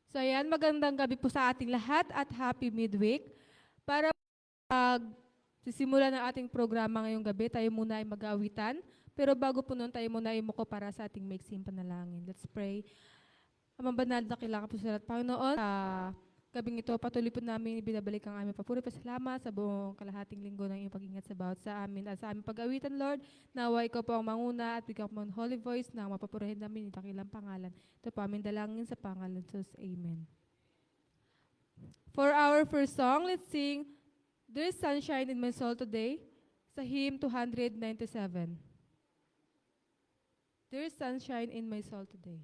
So ayan, magandang gabi po sa ating lahat at happy midweek. Para sisimula ng ating programa ngayong gabi, tayo muna ay mag-aawitan. Pero bago po noon, tayo muna ay muko para sa ating maiksing panalangin. Let's pray. Amang banal na kailangan po sa lahat, Panginoon. Sa gabing ito, patuloy po namin ibinabalik ang aming papuri pasalamat sa buong kalahating linggo ng iyong pag-ingat sa bawat sa amin at sa aming pag-awitan, Lord. Nawa ikaw po ang manguna at bigyan po ang holy voice na mapapurihin namin ito dakilang pangalan. Ito po aming dalangin sa pangalan sa Jesus. Amen. For our first song, let's sing There's Sunshine in My Soul Today sa hymn 297. There's sunshine in my soul today.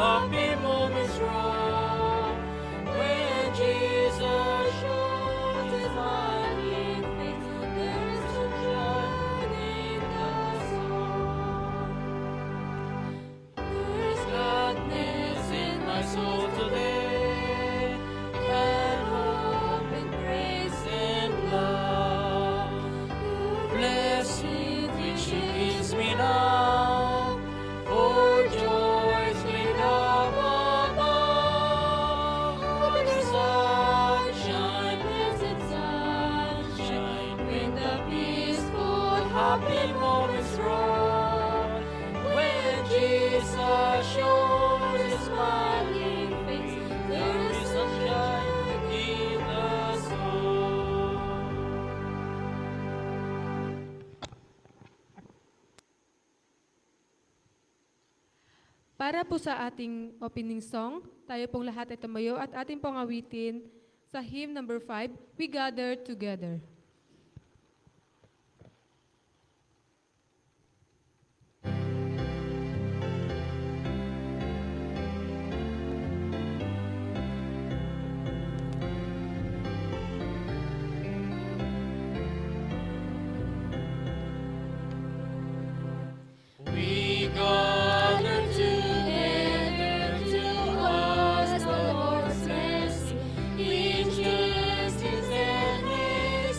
Happy moments wrong when Jesus shows His smiling face. There is sunshine in the soul. There is gladness in my soul today, and hope and grace and love. Blessed which He gives me now, for joys laid up above. Oh, there's sunshine, blessed sunshine, when the peaceful, happy moments roll. When Jesus shows His smiling face, there is sunshine in the soul. Para po sa ating opening song, tayo pong lahat ay tumayo at ating pong awitin sa hymn number 5, We Gather Together. We gather together to ask the Lord's blessing. Each justice and His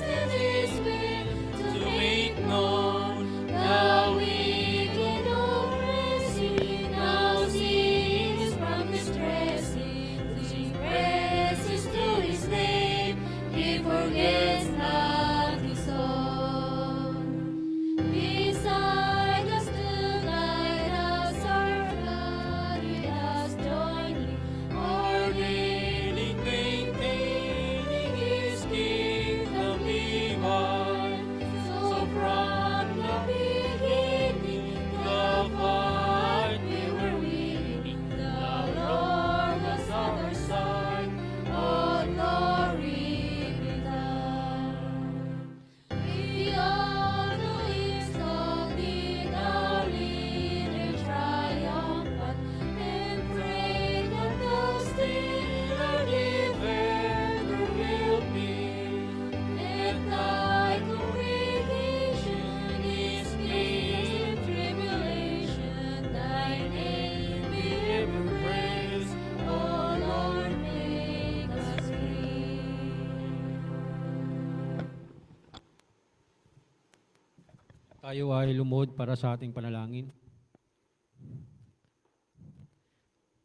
Tayo ay lumuhod para sa ating panalangin.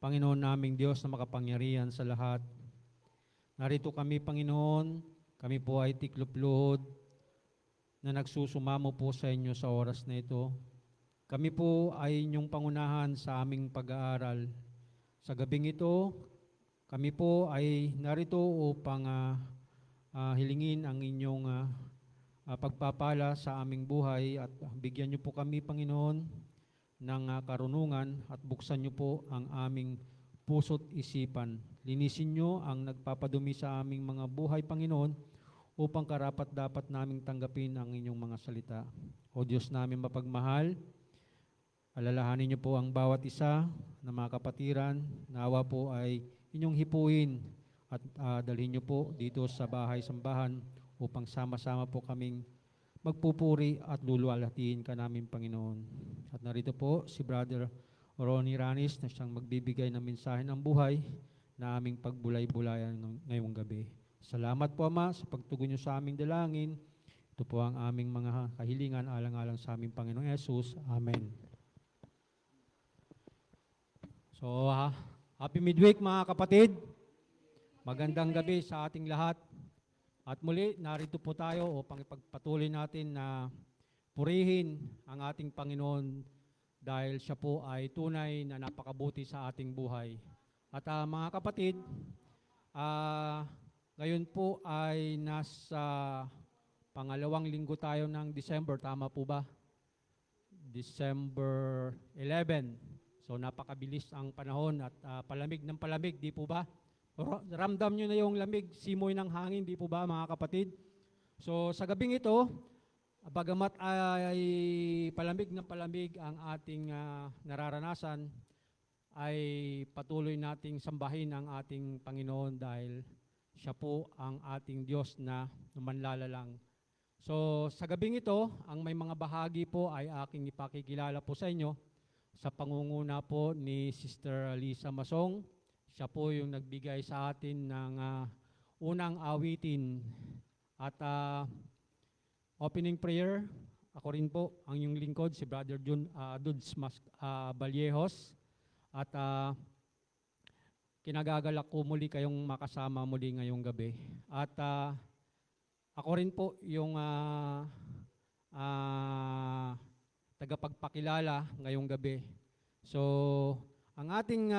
Panginoon naming Diyos na makapangyarihan sa lahat, narito kami, Panginoon, kami po ay tiklop-luhod na nagsusumamo po sa inyo sa oras na ito. Kami po ay inyong pangunahan sa aming pag-aaral. Sa gabing ito, kami po ay narito upang hilingin ang inyong pagpapala sa aming buhay at bigyan niyo po kami, Panginoon, ng karunungan at buksan niyo po ang aming puso't isipan. Linisin niyo ang nagpapadumi sa aming mga buhay, Panginoon, upang karapat-dapat naming tanggapin ang inyong mga salita. O Diyos namin mapagmahal, alalahanin niyo po ang bawat isa na mga kapatiran, nawa po ay inyong hipuin at dalhin niyo po dito sa bahay-sambahan upang sama-sama po kaming magpupuri at luluwalhatiin ka namin, Panginoon. At narito po si Brother Ronnie Ranis na siyang magbibigay ng mensahe ng buhay na aming pagbulay-bulayan ngayong gabi. Salamat po, Ama, sa pagtugon niyo sa aming dalangin. Ito po ang aming mga kahilingan alang-alang sa aming Panginoong Yesus. Amen. So, happy midweek mga kapatid. Magandang gabi sa ating lahat. At muli, narito po tayo upang ipagpatuloy natin na purihin ang ating Panginoon dahil siya po ay tunay na napakabuti sa ating buhay. At mga kapatid, ngayon po ay nasa pangalawang linggo tayo ng December, tama po ba? December 11. So napakabilis ang panahon at palamig ng palamig, di po ba? Ramdam nyo na yung lamig, simoy ng hangin, di po ba mga kapatid? So sa gabing ito, bagamat ay palamig na palamig ang ating nararanasan, ay patuloy nating sambahin ang ating Panginoon dahil siya po ang ating Diyos na manlalalang. So sa gabing ito, ang may mga bahagi po ay aking ipakikilala po sa inyo sa pangunguna po ni Sister Lisa Masong. Siya po yung nagbigay sa atin ng unang awitin at opening prayer. Ako rin po, ang yung lingkod, si Brother Dudes Balyejos. At kinagagalak ko muli kayong makasama muli ngayong gabi. At ako rin po yung tagapagpakilala ngayong gabi. So, ang ating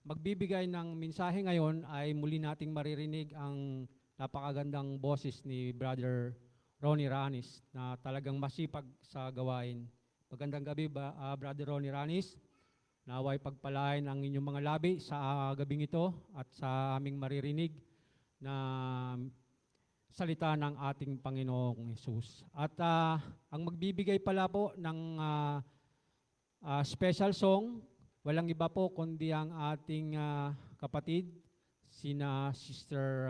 magbibigay ng mensahe ngayon ay muli nating maririnig ang napakagandang boses ni Brother Ronnie Ranis na talagang masipag sa gawain. Magandang gabi, Brother Ronnie Ranis. Naway pagpalain ang inyong mga labi sa gabing ito at sa aming maririnig na salita ng ating Panginoong Hesus. At ang magbibigay pala po ng special song, walang iba po kundi ang ating kapatid, sina Sister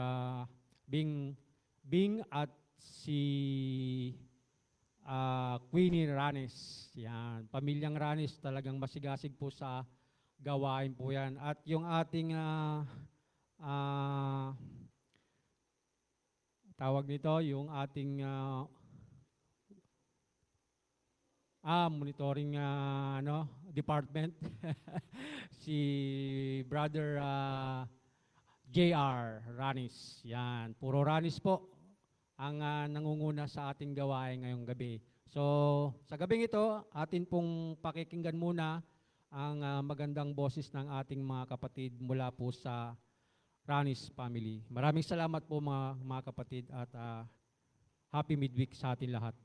Bing at si Queenie Ranis. Yan. Pamilyang Ranis talagang masigasig po sa gawain po yan. At yung ating tawag nito, yung ating monitoring department, si Brother JR Ranis. Yan, puro Ranis po ang nangunguna sa ating gawain ngayong gabi. So, sa gabing ito, atin pong pakikinggan muna ang magandang boses ng ating mga kapatid mula po sa Ranis family. Maraming salamat po mga kapatid at happy midweek sa atin lahat.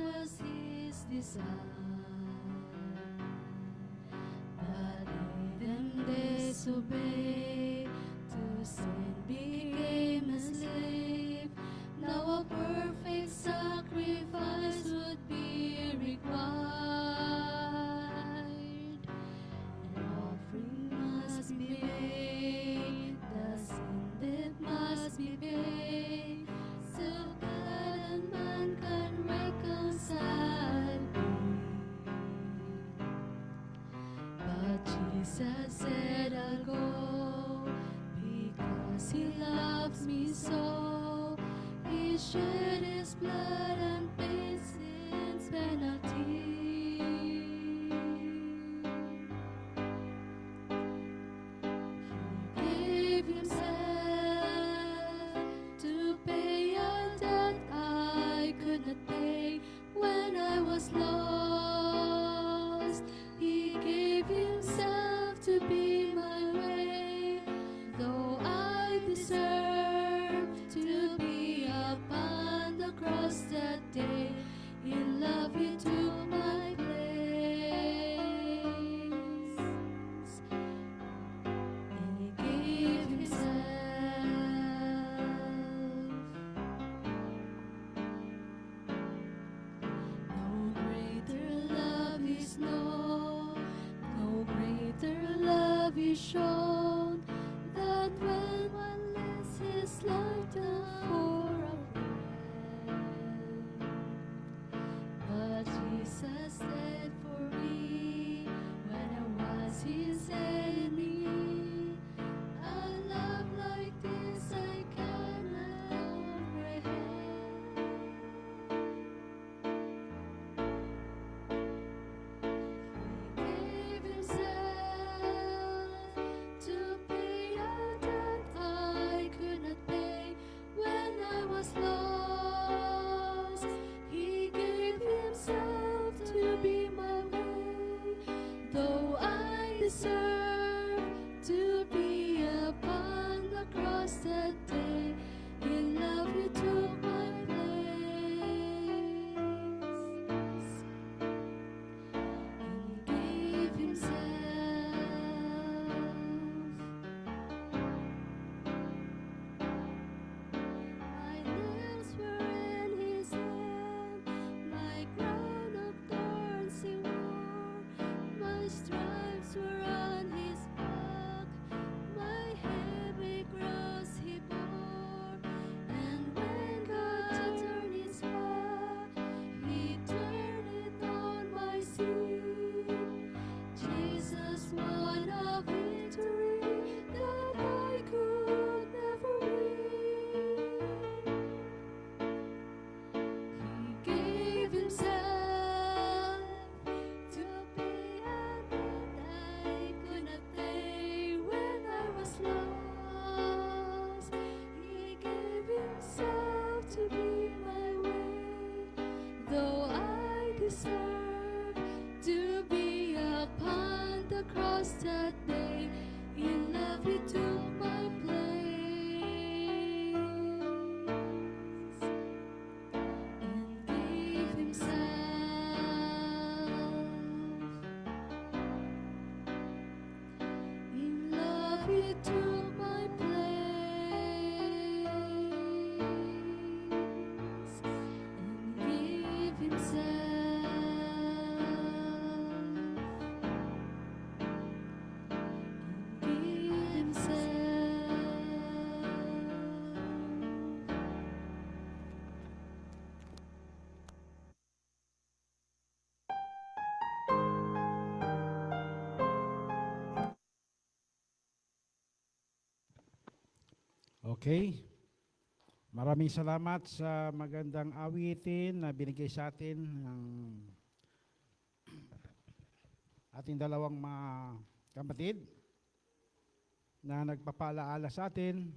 was his design. But Eden disobeyed, to sin became a slave. Now a perfect sacrifice would be required. An offering must be made, the sin that must be paid, so God and man can reconcile me. But Jesus said, I'll go, because he loves me so. He shed his blood and paid sin's penalty. He gave himself to pay a debt I could not pay when I was lost. He gave himself to be my way, though I deserve to be upon the cross that day. In love he took my place, and he gave himself. No greater love is known, no greater love is shown, that when one lays his life down for a friend. But Jesus said for me, when I was his enemy, a love like this I cannot comprehend. He gave himself to pay a debt I could not pay when I was lost. He gave himself to be my way, though I deserve to be upon the cross that day. In love he took my place, and he gave himself. My nails were in his hand, my crown of thorns he wore, my stripes were on his back, my heavy cross he bore. And when God turned his back, he turned it on my sin. Jesus won a victory that I could never win. He gave himself to pay a debt I could not pay when I was lost. He gave himself to be my way, though I deserve to be upon the cross that day. In love he took my place, and gave himself. In love he took my place, and gave himself. And gave himself. Okay. Maraming salamat sa magandang awitin na binigay sa atin ng ating dalawang mga kapatid na nagpapaalaala sa atin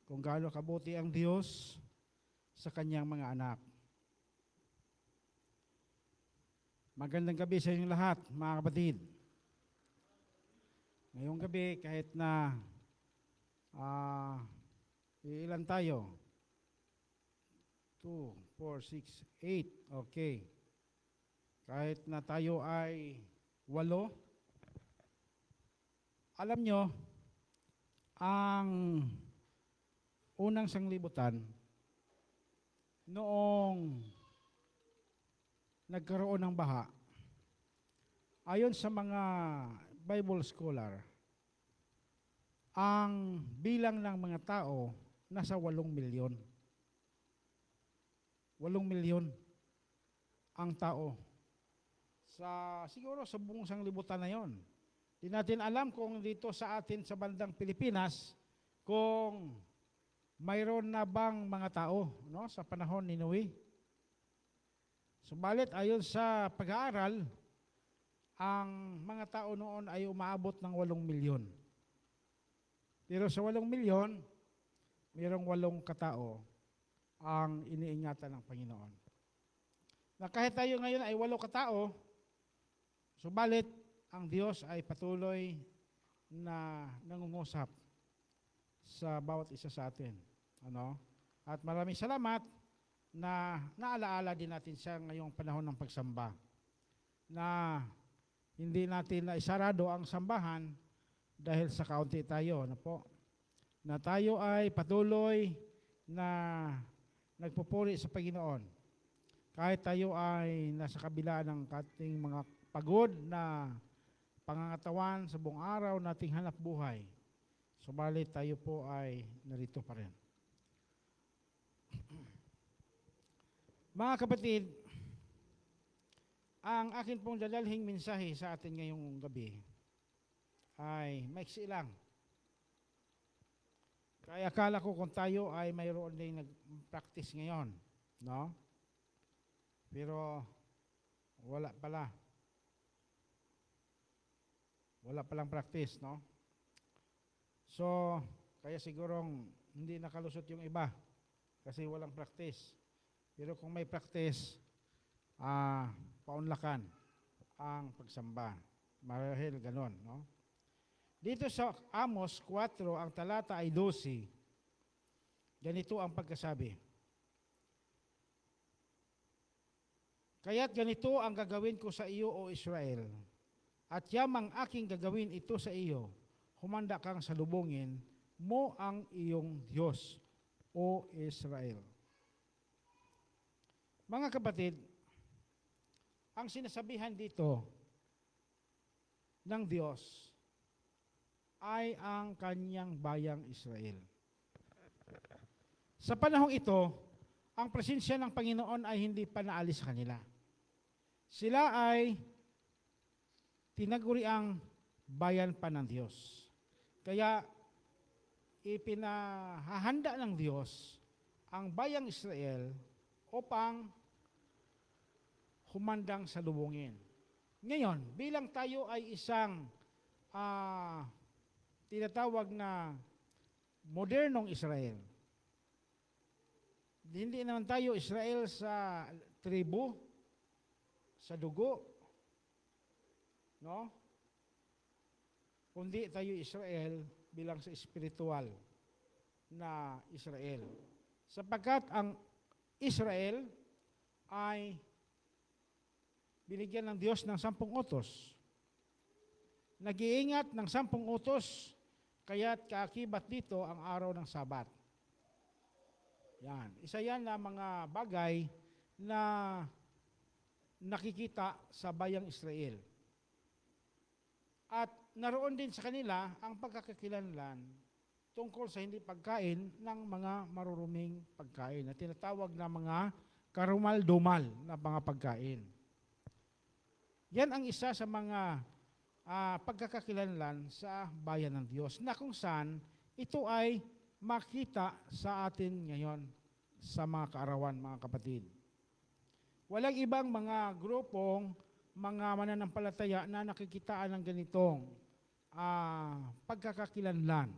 kung gaano kabuti ang Diyos sa kanyang mga anak. Magandang gabi sa inyong lahat, mga kapatid. Ngayong gabi, kahit na ilan tayo? 2, 4, 6, 8. Okay. Kahit na tayo ay 8, alam nyo, ang unang sanglibutan, noong nagkaroon ng baha, ayon sa mga Bible scholar, ang bilang ng mga tao nasa 8 milyon. 8 milyon ang tao. Siguro sa buong sanglibutan na yon. Di natin alam kung dito sa atin sa bandang Pilipinas, kung mayroon na bang mga tao, no, sa panahon ni Noe. Subalit ayon sa pag-aaral, ang mga tao noon ay umaabot ng 8 milyon. Pero sa 8 milyon, mayroong 8 katao ang iniingatan ng Panginoon. Na kahit tayo ngayon ay 8 katao, subalit ang Diyos ay patuloy na nangungusap sa bawat isa sa atin. Ano? At maraming salamat na naalaala din natin siya ngayong panahon ng pagsamba. Na hindi natin na isarado ang sambahan dahil sa kaunti tayo. Ano po? Na tayo ay patuloy na nagpupuri sa Panginoon. Kahit tayo ay nasa kabila ng ating mga pagod na pangangatawan sa buong araw nating hanap buhay, subalit tayo po ay narito pa rin. Mga kapatid, ang akin pong dadalhing mensahe sa atin ngayong gabi ay maiksi lang. Kaya akala ko kung tayo ay mayroon din nag-practice ngayon, no? Pero wala pala. Wala palang practice, no? So, kaya sigurong hindi nakalusot yung iba kasi walang practice. Pero kung may practice, paunlakan ang pagsamba. Marahil ganon, no? Dito sa Amos 4, ang talata ay 12. Ganito ang pagkasabi. Kaya't ganito ang gagawin ko sa iyo, O Israel. At yamang aking gagawin ito sa iyo, humanda kang salubungin mo ang iyong Diyos, O Israel. Mga kapatid, ang sinasabihan dito ng Diyos ay ang kanyang bayang Israel. Sa panahong ito, ang presensya ng Panginoon ay hindi pa naalis sa kanila. Sila ay tinaguriang bayan pa ng Diyos. Kaya ipinahahanda ng Diyos ang bayang Israel upang humandang salubungin. Ngayon, bilang tayo ay isang tinatawag na modernong Israel, hindi naman tayo Israel sa tribu, sa dugo, no? Kundi tayo Israel bilang sa espiritual na Israel. Sapagkat ang Israel ay binigyan ng Diyos ng 10 utos. Nag-iingat ng 10 utos, kaya't kaakibat dito ang araw ng Sabat. Yan. Isa yan na mga bagay na nakikita sa bayang Israel. At naroon din sa kanila ang pagkakakilanlan tungkol sa hindi pagkain ng mga maruruming pagkain na tinatawag na mga karumal-dumal na mga pagkain. Yan ang isa sa mga pagkakakilanlan sa bayan ng Diyos na kung saan ito ay makita sa atin ngayon sa mga kaarawan, mga kapatid. Walang ibang mga grupong, mga mananampalataya na nakikitaan ng ganitong pagkakakilanlan.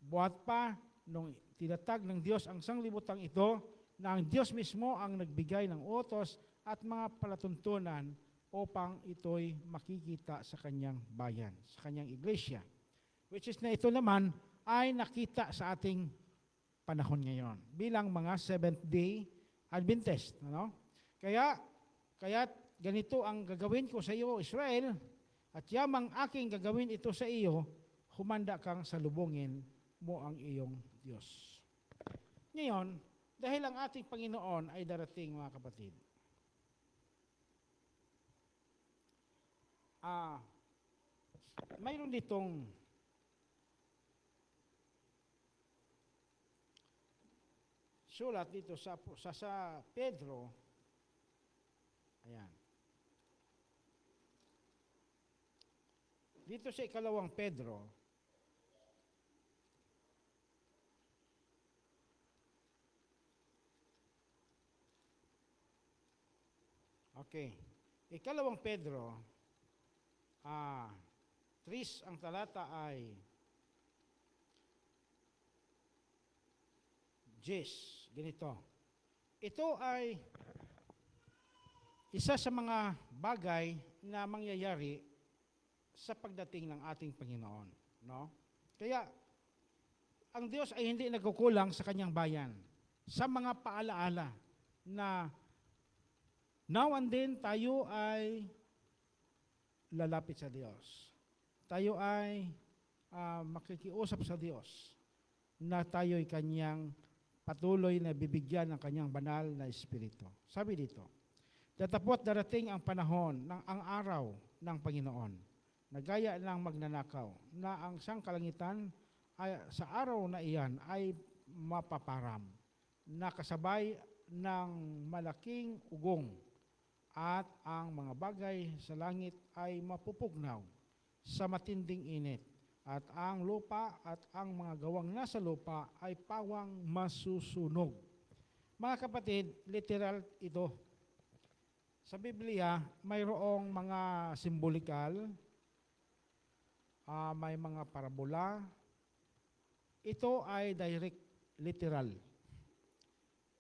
Buhat pa, nung tinatag ng Diyos ang sanglibutang ito, na ang Diyos mismo ang nagbigay ng utos at mga palatuntunan upang ito'y makikita sa kanyang bayan, sa kanyang iglesia. Which is na ito naman ay nakita sa ating panahon ngayon. Bilang mga Seventh-day Adventist, ano? Kaya ganito ang gagawin ko sa iyo, Israel, at yamang aking gagawin ito sa iyo, humanda kang salubungin mo ang iyong Diyos. Ngayon, dahil ang ating Panginoon ay darating, mga kapatid, mayroon ditong sulat dito sa Pedro. Ayan. Dito sa ikalawang Pedro, okay, ikalawang Pedro, 3 ang talata ay ganito. Ito ay isa sa mga bagay na mangyayari sa pagdating ng ating Panginoon, no? Kaya ang Diyos ay hindi nagkukulang sa kanyang bayan sa mga paalaala na now and then tayo ay lalapit sa Diyos. Tayo ay makikiusap sa Diyos na tayo'y kanyang patuloy na bibigyan ng kanyang banal na Espiritu. Sabi dito, datapot darating ang panahon ng ang araw ng Panginoon, na gaya ng magnanakaw, na ang sangkalangitan ay, sa araw na iyan ay mapaparam, na kasabay ng malaking ugong, at ang mga bagay sa langit ay mapupugnaw sa matinding init, at ang lupa at ang mga gawang nasa lupa ay pawang masusunog. Mga kapatid, literal ito. Sa Biblia, mayroong mga simbolikal, may mga parabola. Ito ay direct, literal.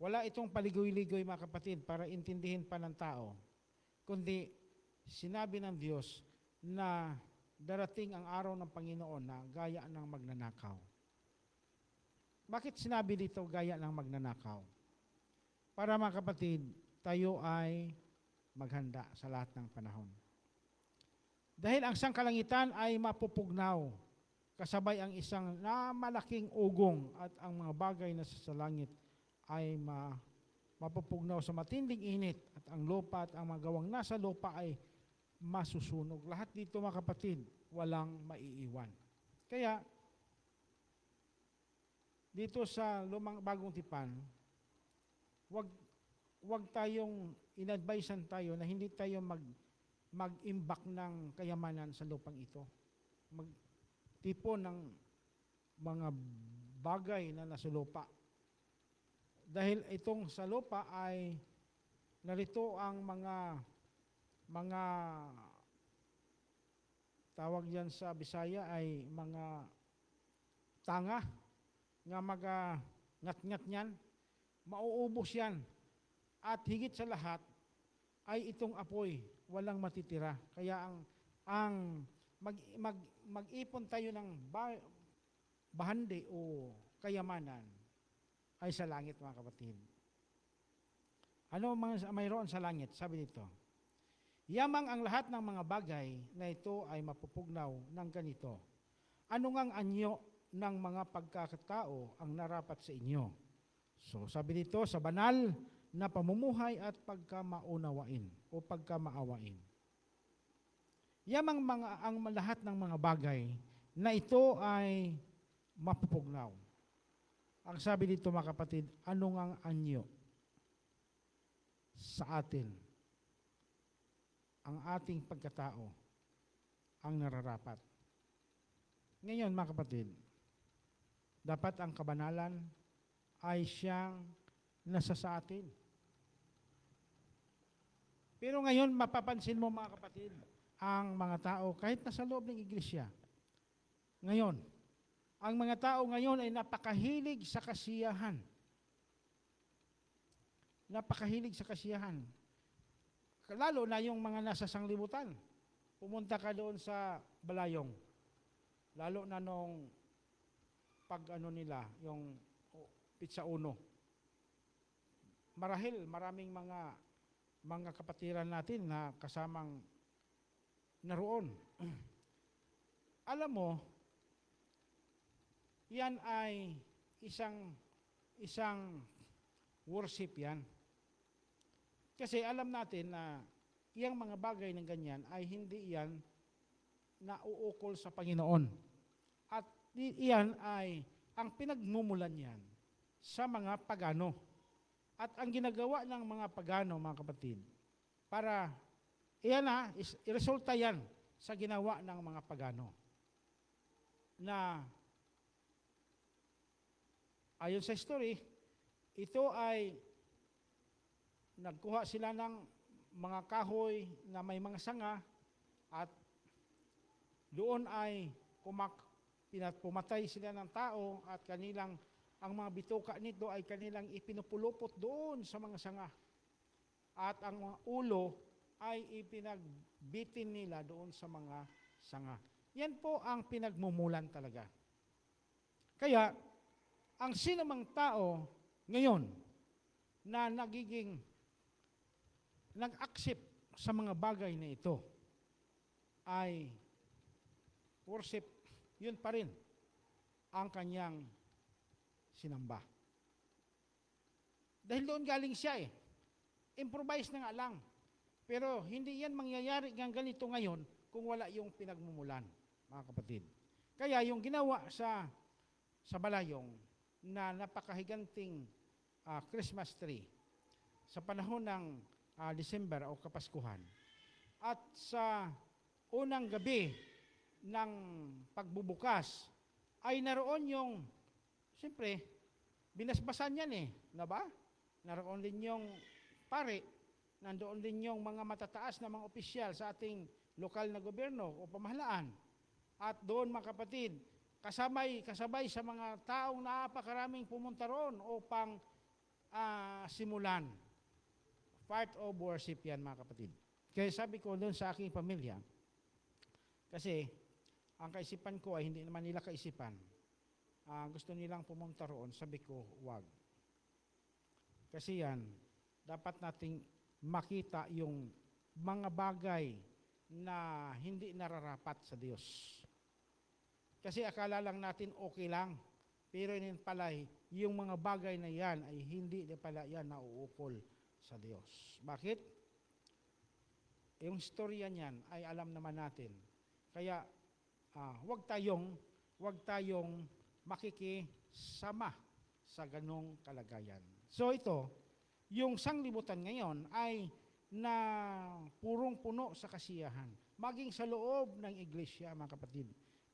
Wala itong paligoy-ligoy, mga kapatid, para intindihin pa ng tao, kundi sinabi ng Diyos na darating ang araw ng Panginoon na gaya ng magnanakaw. Bakit sinabi dito gaya ng magnanakaw? Para, mga kapatid, tayo ay maghanda sa lahat ng panahon. Dahil ang sangkalangitan ay mapupugnaw, kasabay ang isang malaking ugong, at ang mga bagay na sa langit ay mapupugnaw sa matinding init, at ang lupa at ang mga gawang nasa lupa ay masusunog. Lahat dito, mga kapatid, walang maiiwan. Kaya, dito sa bagong tipan, wag tayong inadvisean tayo na hindi tayo mag-imbak ng kayamanan sa lupang ito. Magtipon ng mga bagay na nasa lupa. Dahil itong sa lupa ay narito ang mga tawag yan sa Bisaya ay mga tanga nga ngat-ngat niyan, mauubos yan. At higit sa lahat ay itong apoy, walang matitira. Kaya ang mag-ipon tayo ng bahandi o kayamanan ay sa langit, mga kapatid. Ano mayroon sa langit? Sabi dito, yamang ang lahat ng mga bagay na ito ay mapupugnaw ng ganito. Ano ngang anyo ng mga pagkakatao ang narapat sa inyo? So, sabi dito, sa banal na pamumuhay at pagkamaunawain o pagkamaawain. Yamang ang lahat ng mga bagay na ito ay mapupugnaw. Ang sabi dito, mga kapatid, ano ngang anyo sa atin? Ang ating pagkatao ang nararapat. Ngayon, mga kapatid, dapat ang kabanalan ay siyang nasa sa atin. Pero ngayon, mapapansin mo, mga kapatid, ang mga tao, kahit nasa loob ng iglesia, ngayon, ang mga tao ngayon ay napakahilig sa kasiyahan. Napakahilig sa kasiyahan. Lalo na yung mga nasa sanglibutan. Pumunta ka doon sa Balayong. Lalo na nung nila, yung Pizza Uno. marahil maraming mga kapatiran natin na kasamang naroon. Alam mo, yan ay isang worship yan. Kasi alam natin na iyang mga bagay ng ganyan ay hindi yan nauukol sa Panginoon. At iyan ay ang pinagmumulan yan sa mga pagano. At ang ginagawa ng mga pagano, mga kapatid, para iyan na, resulta yan sa ginawa ng mga pagano. Na ayon sa history, ito ay nagkuha sila ng mga kahoy na may mga sanga at doon ay pumatay sila ng tao at ang mga bituka nito ay kanilang ipinupulupot doon sa mga sanga. At ang mga ulo ay ipinagbitin nila doon sa mga sanga. Yan po ang pinagmumulan talaga. Kaya, ang sinumang tao ngayon na nag-accept sa mga bagay na ito ay worship, yun pa rin ang kanyang sinamba. Dahil doon galing siya improvise na nga lang. Pero hindi yan mangyayari ng ganito ngayon kung wala yung pinagmumulan, mga kapatid. Kaya yung ginawa sa Balayong na napakahiganting Christmas tree sa panahon ng December o Kapaskuhan at sa unang gabi ng pagbubukas ay naroon yung, siyempre, binasbasan yan na ba? Naroon din yung pare, nandoon din yung mga matataas na mga opisyal sa ating lokal na gobyerno o pamahalaan. At doon, mga kapatid, kasabay sa mga taong napakaraming pumunta roon upang simulan. Part of worship yan, mga kapatid. Kaya sabi ko doon sa aking pamilya, kasi ang kaisipan ko ay hindi naman nila kaisipan. Gusto nilang pumunta roon, sabi ko, wag. Kasi yan, dapat nating makita yung mga bagay na hindi nararapat sa Diyos. Kasi akala lang natin okay lang, pero yun pala yung mga bagay na yan ay hindi pala yan nauukol sa Diyos. Bakit? Yung storya niyan ay alam naman natin. Kaya wag tayong makikisama sa ganong kalagayan. So ito, yung sanglibutan ngayon ay na purong-puno sa kasiyahan. Maging sa loob ng iglesia, mga kapatid.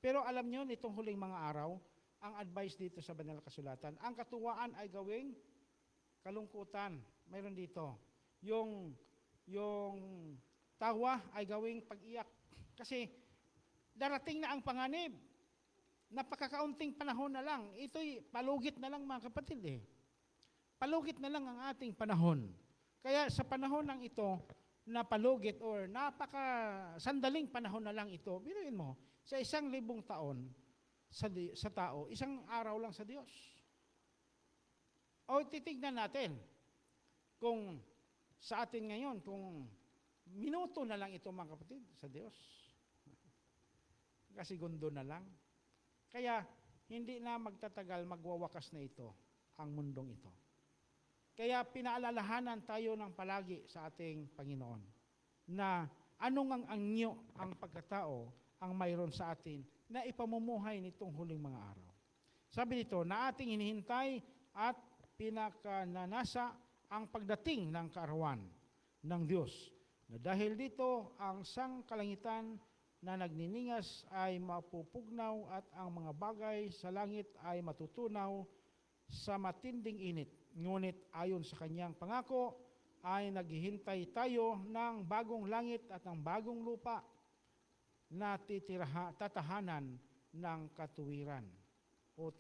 Pero alam nyo, nitong huling mga araw, ang advice dito sa Banal na Kasulatan, ang katuwaan ay gawing kalungkutan. Mayroon dito. Yung tawa ay gawing pag-iyak. Kasi darating na ang panganib. Napakakaunting panahon na lang. Ito'y palugit na lang, mga kapatid Palugit na lang ang ating panahon. Kaya sa panahon ng ito, na palugit or sandaling panahon na lang ito, biruin mo, sa 1,000 taon sa tao, isang araw lang sa Diyos. O titignan natin kung sa atin ngayon, kung minuto na lang ito, mga kapatid, sa Diyos. Kasi gundo na lang. Kaya hindi na magtatagal, magwawakas na ito, ang mundong ito. Kaya pinaalalahanan tayo ng palagi sa ating Panginoon na anong ang anyo, ang pagkatao, ang mayroon sa atin na ipamumuhay nitong huling mga araw. Sabi dito, na ating hinihintay at pinakananasa ang pagdating ng kaarawan ng Diyos. Na dahil dito, ang sangkalangitan na nagniningas ay mapupugnaw at ang mga bagay sa langit ay matutunaw sa matinding init. Ngunit ayon sa kanyang pangako ay naghihintay tayo ng bagong langit at ng bagong lupa na tatahanan ng katuwiran o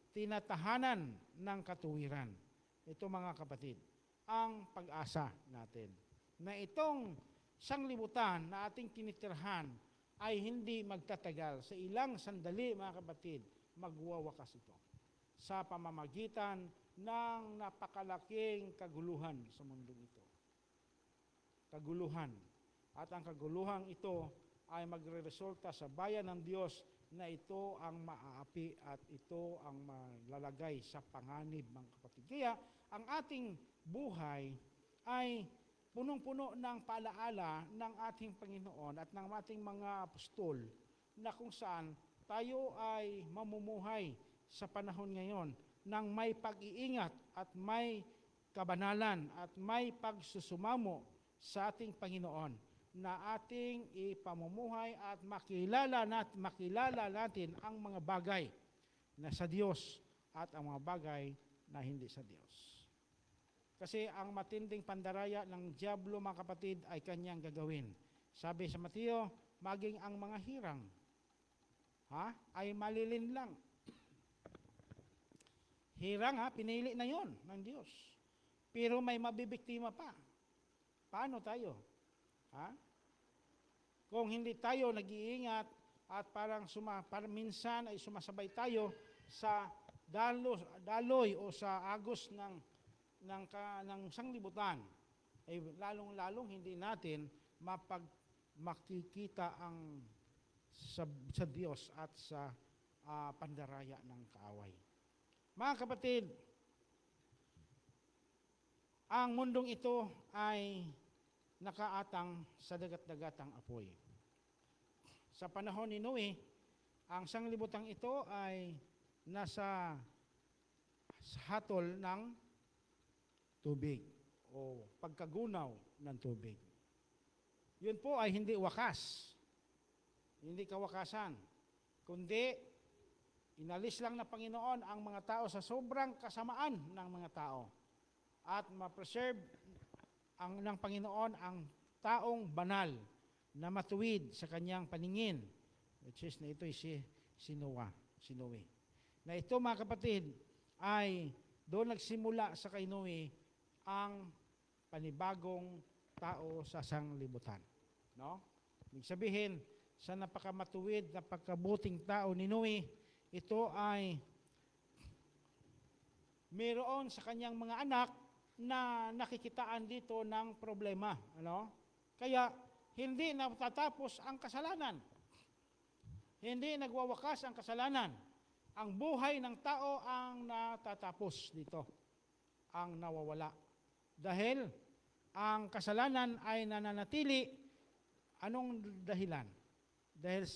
tinatahanan ng katuwiran. Ito, mga kapatid, ang pag-asa natin na itong sanglibutan na ating tinitirhan ay hindi magtatagal. Sa ilang sandali, mga kapatid, magwawakas ito sa pamamagitan ng napakalaking kaguluhan sa mundong ito. Kaguluhan. At ang kaguluhan ito ay magreresulta sa bayan ng Diyos na ito ang maaapi at ito ang malalagay sa panganib, mga kapatid. Kaya ang ating buhay ay punong-puno ng paalaala ng ating Panginoon at ng ating mga apostol na kung saan tayo ay mamumuhay sa panahon ngayon ng may pag-iingat at may kabanalan at may pagsusumamo sa ating Panginoon na ating ipamumuhay at makilala natin ang mga bagay na sa Diyos at ang mga bagay na hindi sa Diyos. Kasi ang matinding pandaraya ng dyablo, mga kapatid, ay kanyang gagawin. Sabi sa Mateo, maging ang mga hirang ay malilin lang. Hirang pinili na yon ng Diyos. Pero may mabibiktima pa. Paano tayo? Kung hindi tayo nag-iingat at parang minsan ay sumasabay tayo sa daloy o sa agos ng sanglibutan, ay lalong-lalong hindi natin makikita ang sa Diyos at sa pandaraya ng kaaway. Mga kapatid, ang mundong ito ay nakaatang sa dagat-dagatang apoy. Sa panahon ni Noe, ang sanglibutang ito ay nasa hatol ng tubig o pagkagunaw ng tubig. Yun po ay hindi wakas, hindi kawakasan, kundi inalis lang na Panginoon ang mga tao sa sobrang kasamaan ng mga tao at ma-preserve ng Panginoon ang taong banal na matuwid sa kanyang paningin, which is na ito si Noe. Na ito, mga kapatid, ay doon nagsimula sa kay Noe ang panibagong tao sa sanglibutan. No? Ibig sabihin, sa napakamatuwid, napakabuting tao ni Noe, ito ay mayroon sa kanyang mga anak na nakikitaan dito ng problema. Kaya, hindi natatapos ang kasalanan. Hindi nagwawakas ang kasalanan. Ang buhay ng tao ang natatapos dito. Ang nawawala. Dahil ang kasalanan ay nananatili. Anong dahilan? Dahil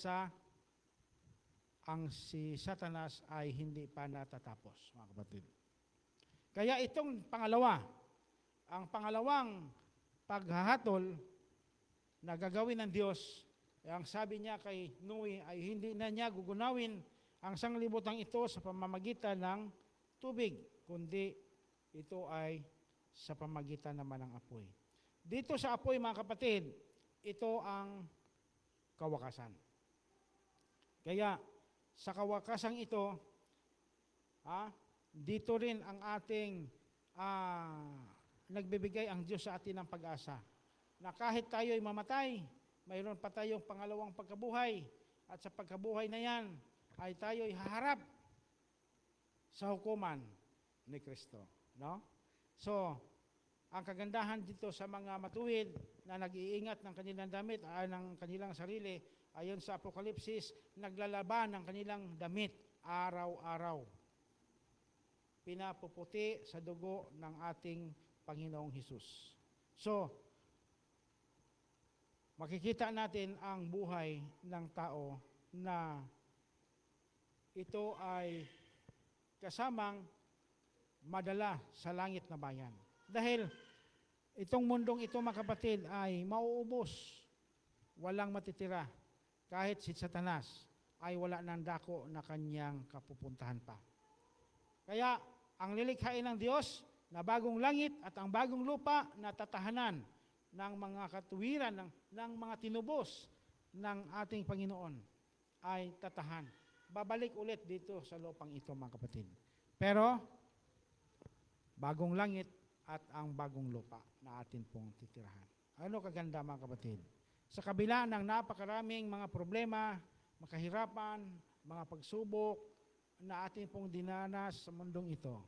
si Satanas ay hindi pa natatapos, mga kapatid. Kaya itong ang pangalawang paghahatol na gagawin ng Diyos, ang sabi niya kay Noe ay hindi na niya gugunawin ang sanglibutang ito sa pamamagitan ng tubig, kundi ito ay sa pamamagitan naman ng apoy. Dito sa apoy, mga kapatid, ito ang kawakasan. Kaya sa kawakasan ito, dito rin ang ating nagbibigay ang Diyos sa atin ng pag-asa. Na kahit tayo ay mamatay, mayroon pa tayong pangalawang pagkabuhay. At sa pagkabuhay na yan, ay tayo ay haharap sa hukuman ni Kristo. No? So, ang kagandahan dito sa mga matuwid na nag-iingat ng kanilang damit, ng kanilang sarili, ayon sa Apokalipsis, naglalaban ng kanilang damit araw-araw. Pinapuputi sa dugo ng ating Panginoong Hesus. So, makikita natin ang buhay ng tao na ito ay kasamang madala sa langit na bayan. Dahil itong mundong ito, mga kapatid, ay mauubos. Walang matitira. Kahit si Satanas ay wala ng dako na kanyang kapupuntahan pa. Kaya ang lilikhain ng Diyos na bagong langit at ang bagong lupa na tatahanan ng mga katuwiran, ng mga tinubos ng ating Panginoon ay tatahan. Babalik ulit dito sa lupang ito, mga kapatid. Pero, bagong langit at ang bagong lupa na atin pong titirahan. Ano kaganda, mga kapatid? Sa kabila ng napakaraming mga problema, makahirapan, mga pagsubok na atin pong dinanas sa mundong ito,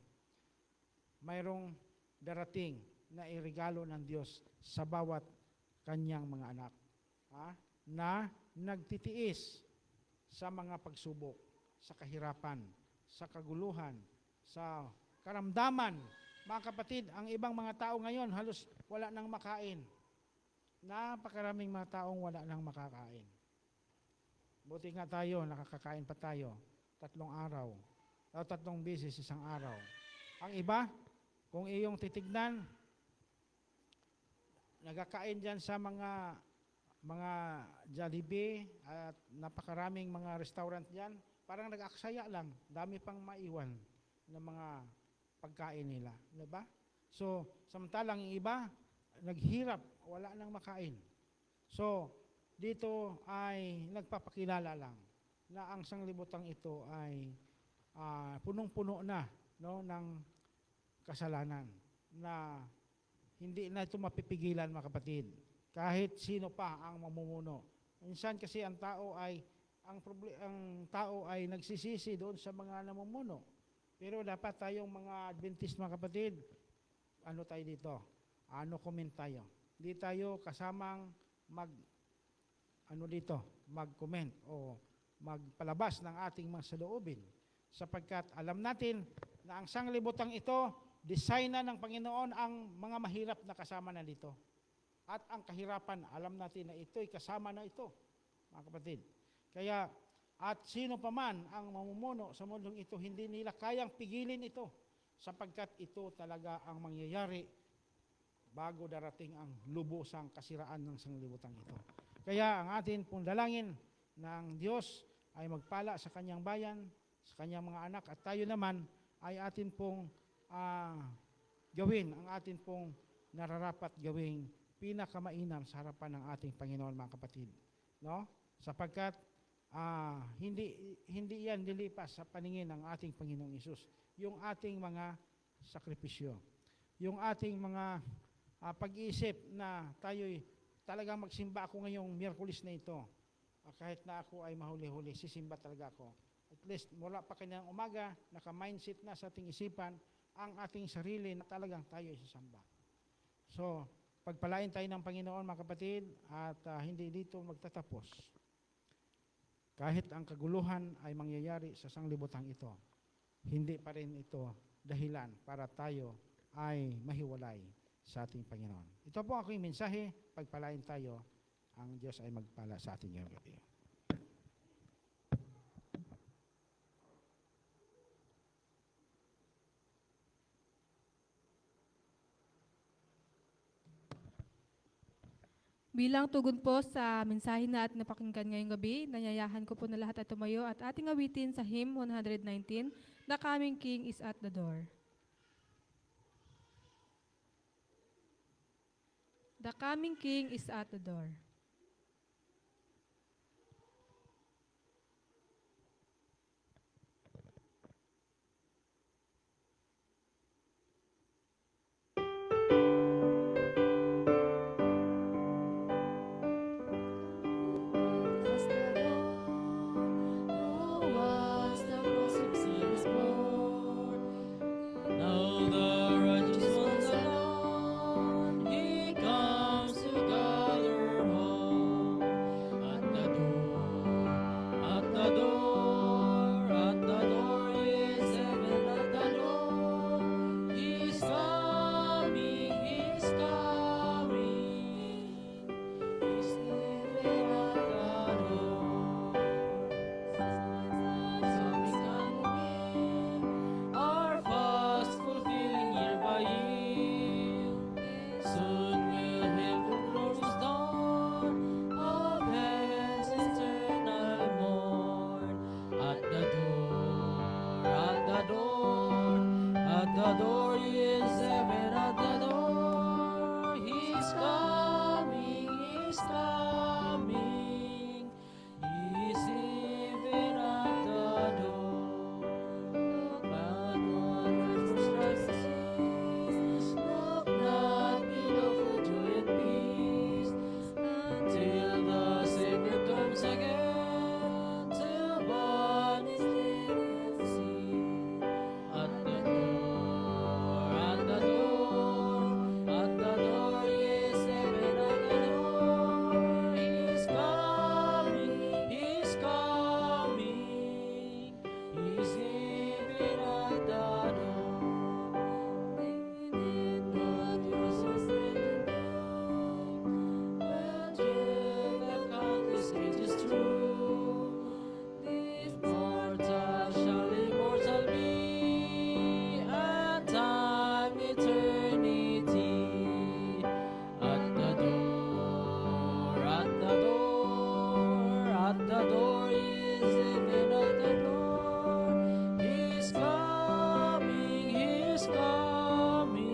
mayroong darating na irigalo ng Diyos sa bawat kanyang mga anak. Na nagtitiis sa mga pagsubok, sa kahirapan, sa kaguluhan, sa karamdaman. Mga kapatid, ang ibang mga tao ngayon halos wala nang makain. Napakaraming mga taong wala nang makakain. Buti nga tayo, nakakakain pa tayo 3 araw, o 3 beses isang araw. Ang iba, kung iyong titignan, nagkakain dyan sa mga Jollibee at napakaraming mga restaurant dyan, parang nag-aksaya lang, dami pang maiwan ng mga pagkain nila. Diba? So, samantalang yung iba, naghirap, wala nang makain. So, dito ay nagpapakilala lang na ang sanglibutang ito ay punong-puno na, no, ng kasalanan, na hindi na ito mapipigilan, mga kapatid. Kahit sino pa ang mamumuno. Minsan kasi ang tao ay nagsisisi doon sa mga namumuno. Pero dapat tayong mga Adventist, mga kapatid, ano tayo dito? Comment tayo. Hindi tayo kasamang mag-comment o magpalabas ng ating mga saloobin. Sapagkat alam natin na ang sanglibutang ito, design na ng Panginoon ang mga mahirap na kasama na dito. At ang kahirapan, alam natin na ito'y kasama na ito, mga kapatid. Kaya, at sino pa man ang mamumuno sa mundong ito, hindi nila kayang pigilin ito, sapagkat ito talaga ang mangyayari bago darating ang lubusang kasiraan ng sanglibutan ito. Kaya ang atin pong dalangin ng Diyos ay magpala sa kanyang bayan, sa kanyang mga anak, at tayo naman ay atin pong gawin ang atin pong nararapat gawing pinakamainam sa harapan ng ating Panginoon, mga kapatid. No? Sapagkat hindi yan lilipas sa paningin ng ating Panginoong Hesus. Yung ating mga sakripisyo, yung ating mga pag-iisip na tayo'y talagang magsimba ako ngayong Miyerkules na ito. Kahit na ako ay mahuli-huli, sisimba talaga ako. At least, mula pa kanyang umaga, naka-mindset na sa ating isipan ang ating sarili na talagang tayo ay sasamba. So, pagpalain tayo ng Panginoon, mga kapatid, at hindi dito magtatapos. Kahit ang kaguluhan ay mangyayari sa sanglibutang ito, hindi pa rin ito dahilan para tayo ay mahiwalay sa ating Panginoon. Ito po aking mensahe, pagpalain tayo, ang Diyos ay magpala sa ating ngayong gabi. Bilang tugon po sa mensahe na at napakinggan ngayong gabi, nanyayahan ko po na lahat at tumayo at ating awitin sa hymn 119, The Coming King is at the Door. The coming King is at the door. Was the Lord, oh, was the cross of sinners born. Now the righteous ones alone, He comes to gather all. at the door is even of the Lord. He's coming, He's coming.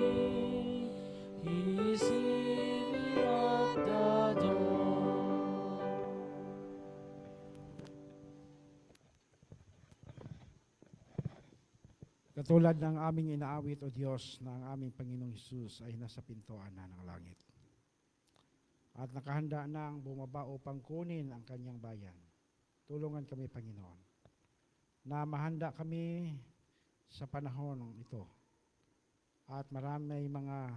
He's even at the door. Katulad ng aming inaawit, O Diyos, na ang aming Panginoong Hesus ay nasa pintuan na ng langit. At nakahanda na ang bumaba upang kunin ang kanyang bayan. Tulungan kami, Panginoon, na mahanda kami sa panahon ito. At marami mga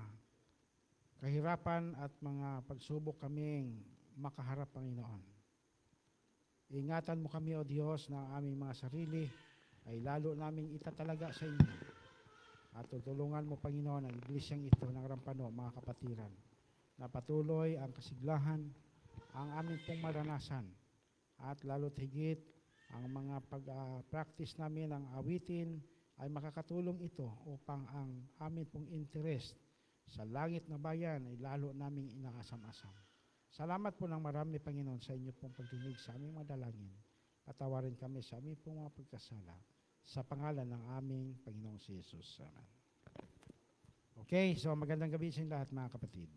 kahirapan at mga pagsubok kaming makaharap, Panginoon. Ingatan mo kami, O Diyos, na ang aming mga sarili ay lalo naming itatalaga sa inyo. At tutulungan mo, Panginoon, ang iglesyang ito ng Rampano, mga kapatiran, na patuloy ang kasiglahan, ang aming pong maranasan, at lalo't higit ang mga pag-practice namin ng awitin ay makakatulong ito upang ang amin pong interest sa langit na bayan ay lalo naming inaasam-asam. Salamat po ng marami, Panginoon, sa inyo pong pagdinig sa aming madalangin. Patawarin kami sa aming pong mga pagkasala. Sa pangalan ng aming Panginoong si Jesus. Amen. Okay, so magandang gabi sa inyo lahat, mga kapatid.